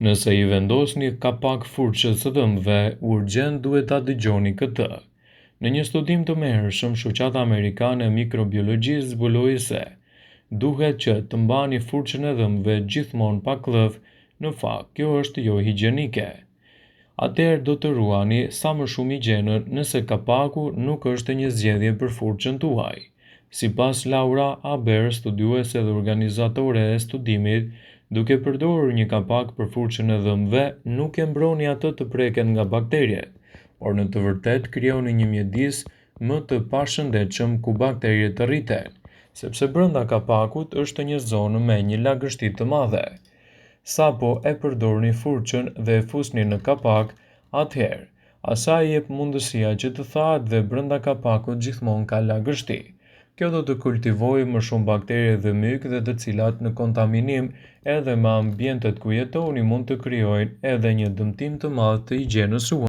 Nëse i vendosni kapak furçës së dhëmbëve, urgjent duhet ta dëgjoni këtë. Në një studim të mehershëm, Shoqata Amerikane e Mikrobiologjisë zbuloi se duhet që të mbani furçën e dhëmbëve gjithmonë pa klëv, në fakt kjo është jo higjienike. Atëherë do të ruani sa më shumë higjienën nëse kapaku nuk është një zgjedhje për furçën tuaj. Sipas Laura Aber, studiuese dhe organizatore e studimit, duke përdorur një kapak për furçën e dhëmbëve, nuk e mbroni atë të preket nga bakteriet, por në të vërtetë krijoni një mjedis më të pashëndetshëm ku bakteriet të rriten, sepse brenda kapakut është një zonë me një lagështi të madhe. Sapo e përdorni furçën dhe e fusni në kapak, atëherë asaj i jep mundësia që të thahet dhe brenda kapakut gjithmonë ka lagështi. Kjo do të kultivojë më shumë baktere dhe myk dhe të cilat në kontaminim edhe me ambientet ku jetoni mund të krijojnë edhe një dëmtim të madh të higjienës suaj.